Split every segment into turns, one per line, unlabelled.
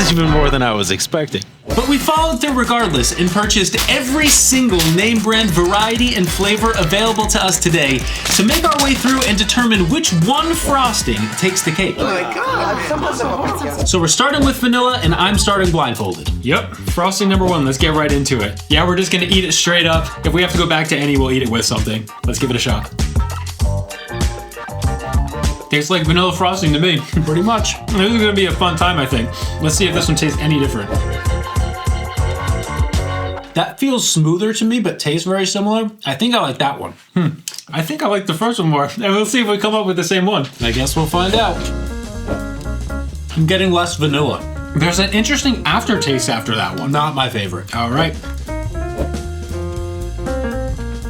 is even more than I was expecting.
But we followed through regardless and purchased every single name brand, variety, and flavor available to us today to make our way through and determine which one frosting takes the cake.
Oh my god.
So we're starting with vanilla, and I'm starting blindfolded.
Yep, frosting number 1. Let's get right into it. Yeah, we're just gonna eat it straight up. If we have to go back to any, we'll eat it with something. Let's give it a shot. Tastes like vanilla frosting to me.
Pretty much.
This is gonna be a fun time, I think. Let's see if this one tastes any different.
That feels smoother to me, but tastes very similar. I think I like that one.
I think I like the first one more, and we'll see if we come up with the same one.
I guess we'll find out. I'm getting less vanilla.
There's an interesting aftertaste after that one.
Not my favorite.
All right.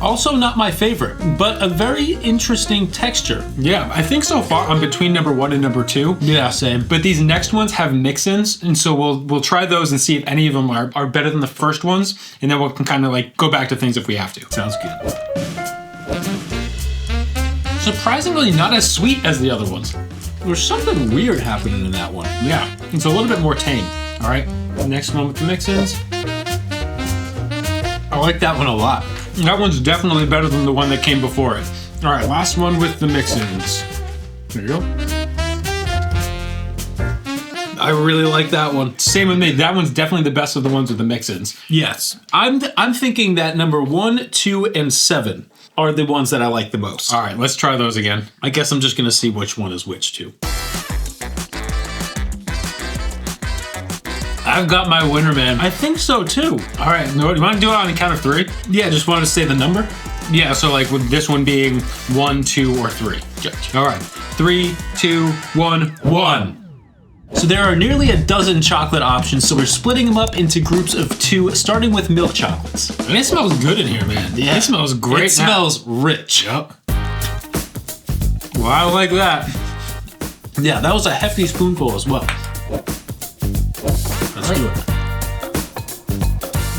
Also not my favorite, but a very interesting texture.
Yeah, I think so far I'm between number 1 and number 2.
Yeah, same.
But these next ones have mix-ins, and so we'll try those and see if any of them are better than the first ones, and then we can kind of like go back to things if we have to.
Sounds good.
Surprisingly not as sweet as the other ones.
There's something weird happening in that one.
Yeah, it's a little bit more tame. All right, next one with the mix-ins.
I like that one a lot.
That one's definitely better than the one that came before it. All right, last one with the mix-ins. There you go.
I really like that one.
Same with me. That one's definitely the best of the ones with the mix-ins.
Yes. I'm thinking that number 1, 2, and 7 are the ones that I like the most.
All right, let's try those again.
I guess I'm just gonna see which one is which too.
I've got my winner, man.
I think so too.
All right, you want to do it on the count of 3?
Yeah, just want to say the number.
Yeah, so like with this one being 1, 2, or 3.
Gotcha.
All right, 3, 2, 1, 1.
So there are nearly a dozen chocolate options, so we're splitting them up into groups of 2, starting with milk chocolates.
And it smells good in here, man.
Yeah.
It smells great.
It smells rich.
Yep. Well, I like that.
Yeah, that was a hefty spoonful as well. Let's do it.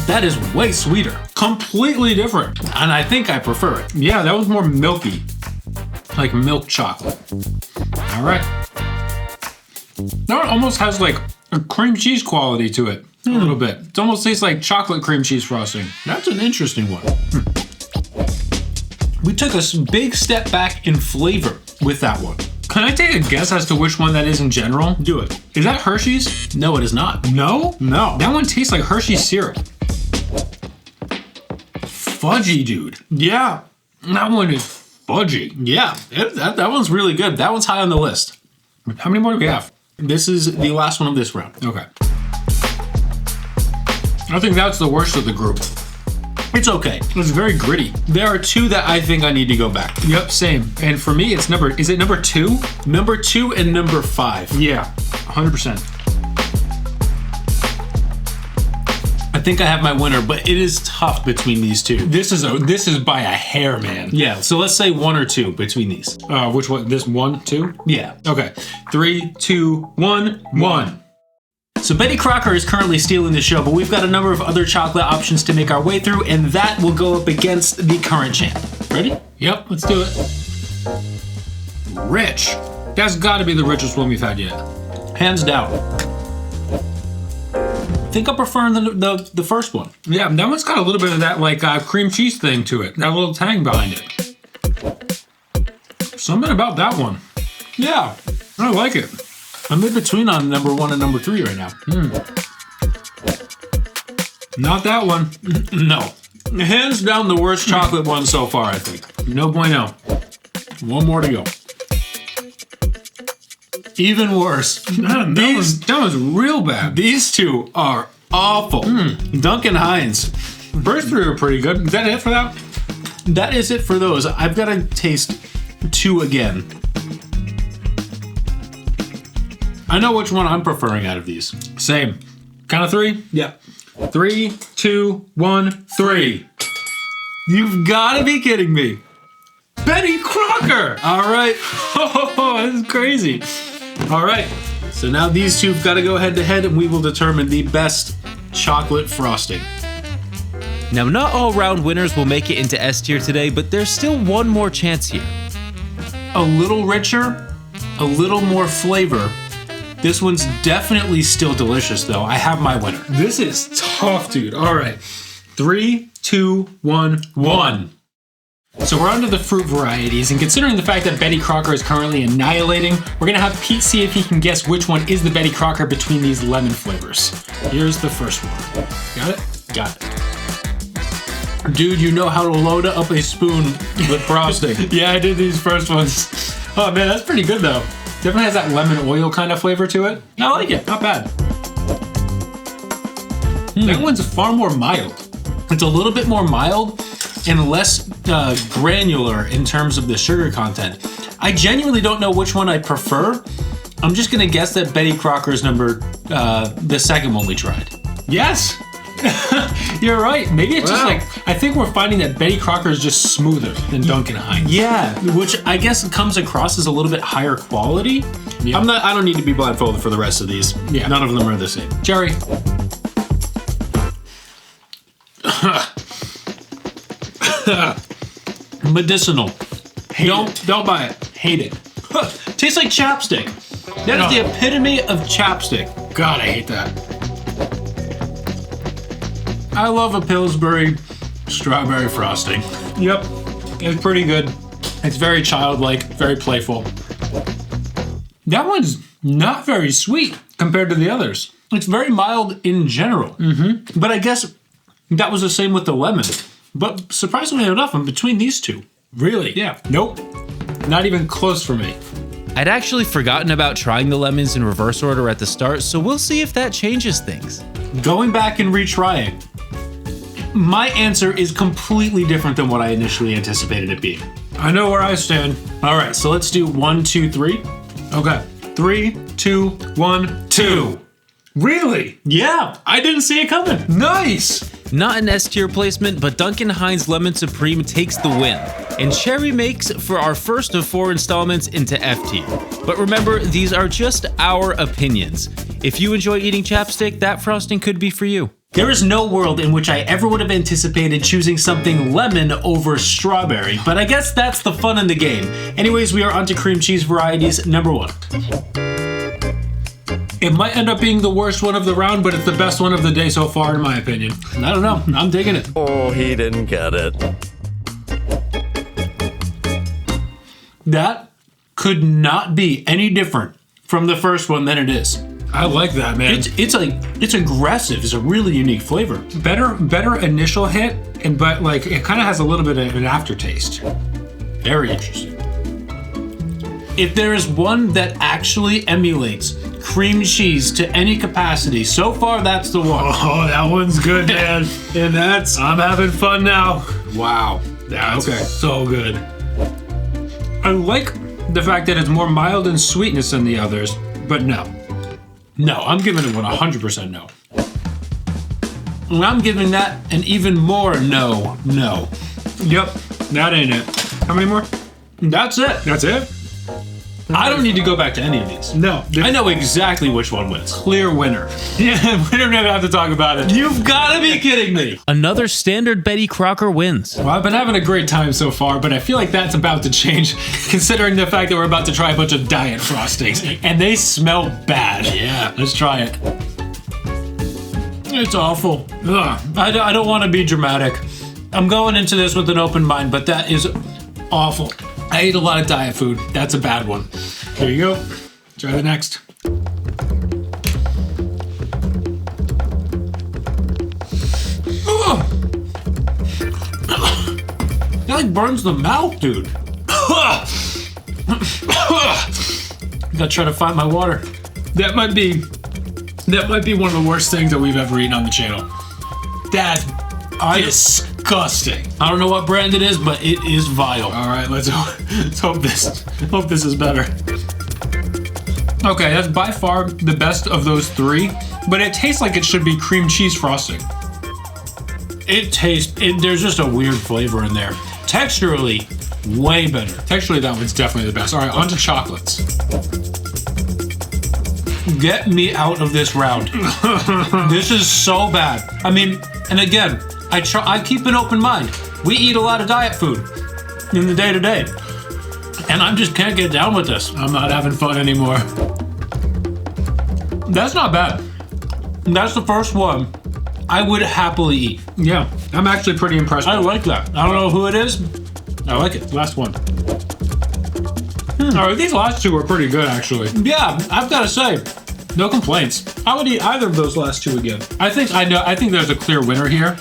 That is way sweeter.
Completely different.
And I think I prefer it.
Yeah, that was more milky. Like milk chocolate. All right. That one almost has like a cream cheese quality to it. A little bit. It almost tastes like chocolate cream cheese frosting.
That's an interesting one. We took a big step back in flavor with that one.
Can I take a guess as to which one that is in general?
Do it.
Is that Hershey's?
No, it is not.
No?
No.
That one tastes like Hershey's syrup. Fudgy, dude.
Yeah.
That one is fudgy.
Yeah, that one's really good. That one's high on the list.
How many more do we have?
This is the last one of this round.
Okay. I think that's the worst of the group.
It's okay.
It's very gritty.
There are 2 that I think I need to go back to.
Yep, same. And for me, is it number 2?
Number 2 and number 5.
Yeah, 100%.
I think I have my winner, but it is tough between these 2.
This is by a hair, man.
Yeah, so let's say 1 or 2 between these.
Which one? This 1, 2?
Yeah.
Okay. 3, 2, 1, 1.
So Betty Crocker is currently stealing the show, but we've got a number of other chocolate options to make our way through, and that will go up against the current champ. Ready?
Yep, let's do it. Rich. That's got to be the richest one we've had yet.
Hands down. I think I'm preferring the first one.
Yeah, that one's got a little bit of that like cream cheese thing to it. That little tang behind it. Something about that one.
Yeah.
I like it.
I'm in between on number 1 and number 3 right now.
Not that one.
No. Hands down the worst chocolate one so far, I think.
No bueno.
1 more to go. Even worse.
That was real bad.
These 2 are awful. Duncan Hines.
First 3 are pretty good. Is that it for that?
That is it for those. I've got to taste 2 again. I know which one I'm preferring out of these.
Same. Count of 3?
Yeah.
3, 2, 1, 3.
You've got to be kidding me.
Betty Crocker!
All right.
Oh, this is crazy.
All right. So now these 2 have got to go head to head, and we will determine the best chocolate frosting.
Now, not all round winners will make it into S tier today, but there's still one more chance here.
A little richer, a little more flavor, This one's definitely still delicious, though. I have my winner.
This is tough, dude. All right. 3, 2, 1, 1. So we're on to the fruit varieties, and considering the fact that Betty Crocker is currently annihilating, we're gonna have Pete see if he can guess which one is the Betty Crocker between these lemon flavors. Here's the first one. Got it?
Got it. Dude, you know how to load up a spoon with frosting.
Yeah, I did these first ones. Oh man, that's pretty good though. Definitely has that lemon oil kind of flavor to it.
I like it.
Not bad. That one's far more mild.
It's a little bit more mild and less granular in terms of the sugar content. I genuinely don't know which one I prefer. I'm just gonna guess that Betty Crocker's the second one we tried.
Yes! You're right. Maybe it's just like, I think we're finding that Betty Crocker is just smoother than Duncan Hines.
Yeah, which I guess comes across as a little bit higher quality.
Yeah.
I don't need to be blindfolded for the rest of these.
Yeah.
None of them are the same.
Jerry.
Medicinal.
Don't buy it. Hate it.
Tastes like chapstick. That is the epitome of chapstick.
God, I hate that.
I love a Pillsbury strawberry frosting.
Yep. It's pretty good. It's very childlike, very playful. That one's not very sweet compared to the others.
It's very mild in general. Mm-hmm. But I guess that was the same with the lemon. But surprisingly enough, I'm between these two.
Really?
Yeah.
Nope. Not even close for me.
I'd actually forgotten about trying the lemons in reverse order at the start, so we'll see if that changes things.
Going back and retrying, my answer is completely different than what I initially anticipated it being.
I know where I stand.
All right, so let's do 1, 2, 3.
Okay. 3, 2, 1, 2. Really?
Yeah, I didn't see it coming.
Nice!
Not an S tier placement, but Duncan Hines Lemon Supreme takes the win. And Cherry makes for our first of 4 installments into F tier. But remember, these are just our opinions. If you enjoy eating chapstick, that frosting could be for you.
There is no world in which I ever would have anticipated choosing something lemon over strawberry, but I guess that's the fun in the game. Anyways, we are on to cream cheese varieties, number 1.
It might end up being the worst one of the round, but it's the best one of the day so far, in my opinion.
I don't know, I'm digging it.
Oh, he didn't get it.
That could not be any different from the first one than it is.
I like that, man.
It's aggressive. It's a really unique flavor.
Better initial hit, but like it kind of has a little bit of an aftertaste.
Very interesting. If there is one that actually emulates cream cheese to any capacity, so far that's the one.
Oh, that one's good, man. And I'm having fun now. Wow. That's
Okay.
so good. I like the fact that it's more mild in sweetness than the others, but no.
No, I'm giving it 100% no. And I'm giving that an even more no.
Yep, that ain't it. How many more?
That's it.
That's it?
I don't need to go back to any of these.
No.
I know exactly which one wins.
Clear winner. Yeah, we don't even have to talk about it.
You've got to be kidding me.
Another standard Betty Crocker wins.
Well, I've been having a great time so far, but I feel like that's about to change considering the fact that we're about to try a bunch of diet frostings. And they smell bad.
Yeah.
Let's try it.
It's awful. Ugh. I don't want to be dramatic. I'm going into this with an open mind, but that is awful. I ate a lot of diet food. That's a bad one.
Here you go. Try the next.
It like burns the mouth, dude. Gotta try to find my water.
That might be one of the worst things that we've ever eaten on the channel. That's disgusting.
I don't know what brand it is, but it is vile.
All right, let's hope this is better. Okay, that's by far the best of those 3, but it tastes like it should be cream cheese frosting.
There's just a weird flavor in there. Texturally, way better.
Texturally, that one's definitely the best. All right, on to chocolates.
Get me out of this round. This is so bad. I mean, and again, I keep an open mind. We eat a lot of diet food in the day-to-day. And I just can't get down with this.
I'm not having fun anymore. That's not bad.
That's the first one I would happily eat.
Yeah, I'm actually pretty impressed.
I like that. I don't know who it is. I like it.
Last one. All right, these last two are pretty good, actually.
Yeah, I've got to say,
No complaints.
I would eat either of those last two again.
I think there's a clear winner here.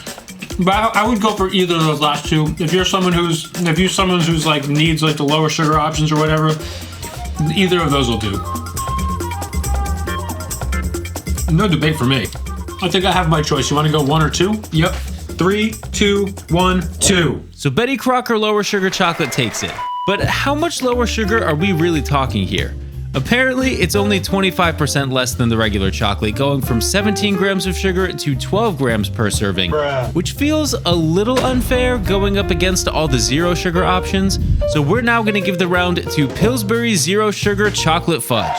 But I would go for either of those last two. If you're someone who's like needs like the lower sugar options or whatever,
Either of those will do. No debate for me.
I think I have my choice. You want to go one or two?
Yep. 3, 2, 1, 2.
So Betty Crocker lower sugar chocolate takes it. But how much lower sugar are we really talking here? Apparently, it's only 25% less than the regular chocolate, going from 17 grams of sugar to 12 grams per serving, which feels a little unfair going up against all the zero sugar options. So we're now going to give the round to Pillsbury Zero Sugar Chocolate Fudge.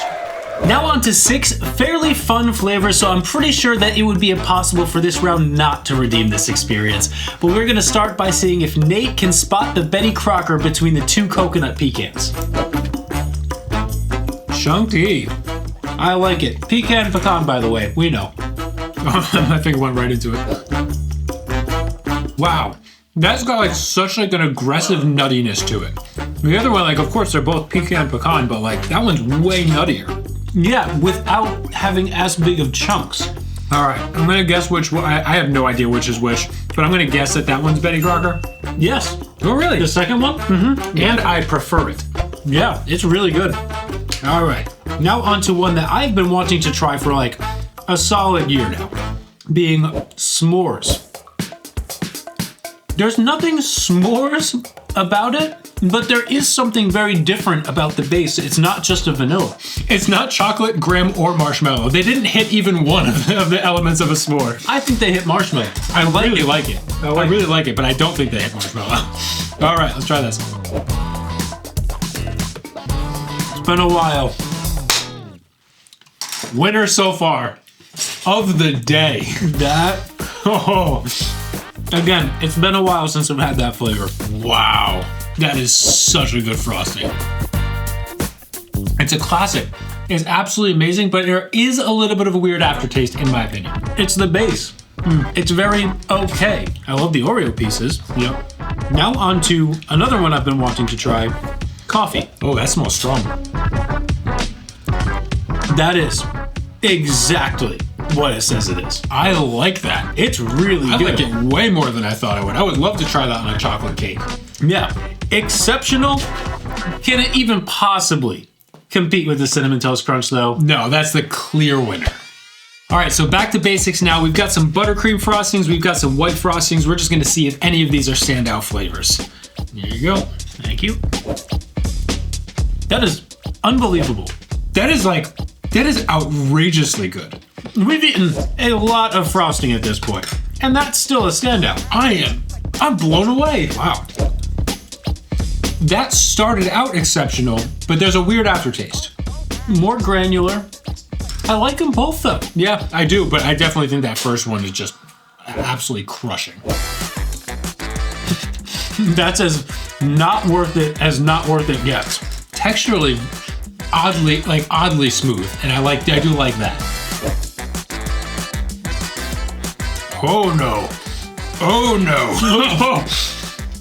Now on to 6 fairly fun flavors, so I'm pretty sure that it would be impossible for this round not to redeem this experience. But we're gonna start by seeing if Nate can spot the Betty Crocker between the 2 coconut pecans.
Chunky.
I like it. Pecan pecan, by the way, we know.
I think it went right into it. Wow. That's got like such like an aggressive nuttiness to it. The other one, like of course they're both pecan pecan, but like that one's way nuttier.
Yeah, without having as big of chunks.
All right, I'm gonna guess which one. I have no idea which is which, but I'm gonna guess that one's Betty Crocker.
Yes.
Oh, really?
The second one?
Mm-hmm. And I prefer it.
Yeah, it's really good.
All right.
Now on to one that I've been wanting to try for like a solid year now, being s'mores. There's nothing s'mores about it, but there is something very different about the base. It's not just a vanilla.
It's not chocolate, graham, or marshmallow. They didn't hit even one of the elements of a s'more.
I think they hit marshmallow.
I really like it. I really like it, but I don't think they hit marshmallow. All right, let's try this.
It's been a while.
Winner so far of the day.
Oh, again, it's been a while since I've had that flavor.
Wow. That is such a good frosting. It's a classic. It's absolutely amazing, but there is a little bit of a weird aftertaste in my opinion.
It's the base. It's very okay. I love the Oreo pieces.
Yep.
Now on to another one I've been wanting to try, coffee.
Oh, that smells strong.
That is exactly what it says it is.
I like that.
It's really
I
good.
like it way more than I thought I would. I would love to try that on a chocolate cake.
Yeah. Exceptional. Can it even possibly compete with the Cinnamon Toast Crunch though?
No, that's the clear winner. All right, so back to basics now. We've got some buttercream frostings. We've got some white frostings. We're just going to see if any of these are standout flavors. There you go.
Thank you. That is unbelievable.
That is outrageously good.
We've eaten a lot of frosting at this point, and that's still a standout.
I'm blown away. Wow. That started out exceptional, but there's a weird aftertaste.
More granular. I like them both though.
Yeah, I do, but I definitely think that first one is just absolutely crushing.
That's as not worth it gets.
Texturally, oddly smooth, and I do like that. Oh no.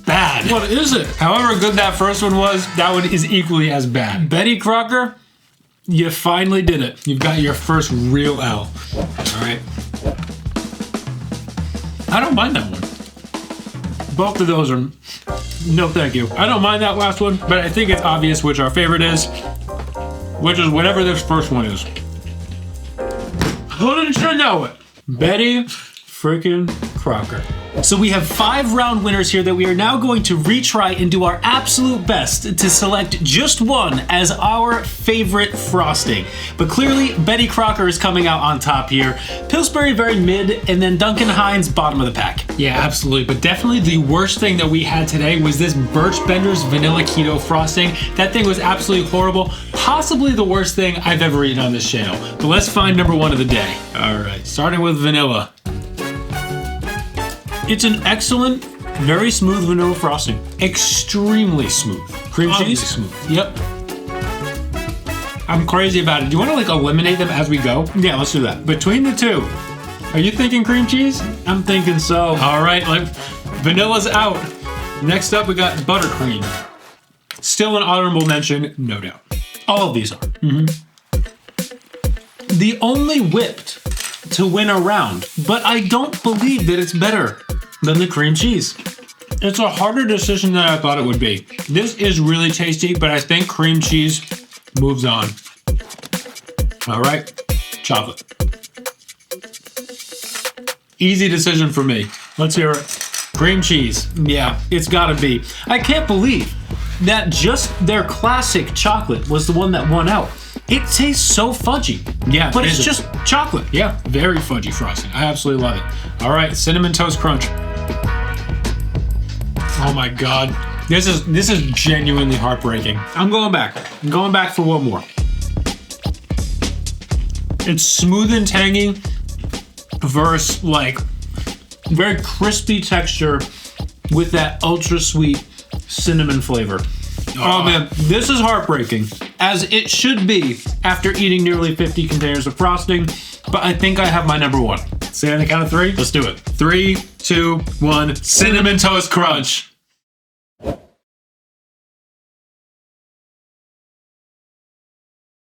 Bad.
What is it?
However good that first one was, that one is equally as bad.
Betty Crocker, you finally did it.
You've got your first real L. All right. I don't mind that one.
Both of those are no thank you.
I don't mind that last one, but I think it's obvious which our favorite is, which is whatever this first one is.
Wouldn't you know it? Betty freaking Crocker. So we have 5 round winners here that we are now going to retry and do our absolute best to select just one as our favorite frosting. But clearly, Betty Crocker is coming out on top here. Pillsbury very mid, and then Duncan Hines bottom of the pack.
Yeah, absolutely. But definitely the worst thing that we had today was this Birch Bender's Vanilla Keto frosting. That thing was absolutely horrible. Possibly the worst thing I've ever eaten on this channel. But let's find number 1 of the day. All right, starting with vanilla.
It's an excellent, very smooth vanilla frosting.
Extremely smooth.
Cream
Oddly
cheese?
smooth.
Yep.
I'm crazy about it. Do you want to like eliminate them as we go?
Yeah, let's do that.
Between the two, are you thinking cream cheese?
I'm thinking so.
All right, like vanilla's out. Next up, we got buttercream. Still an honorable mention, no doubt.
All of these are. The only whipped to win a round, but I don't believe that it's better than the cream cheese.
It's a harder decision than I thought it would be. This is really tasty, but I think cream cheese moves on. All right, chocolate. Easy decision for me.
Let's hear it.
Cream cheese.
Yeah, it's gotta be. I can't believe that just their classic chocolate was the one that won out. It tastes so fudgy.
Yeah,
but it's just chocolate.
Yeah, very fudgy frosting. I absolutely love it. All right, cinnamon toast crunch. Oh my God, this is genuinely heartbreaking.
I'm going back. I'm going back for one more.
It's smooth and tangy versus like
Very crispy texture with that ultra sweet cinnamon flavor. Oh man, this is heartbreaking, as it should be after eating nearly 50 containers of frosting, but I think I have my number one.
Say on the count of three.
Let's do it.
3, 2, 1. Cinnamon toast crunch.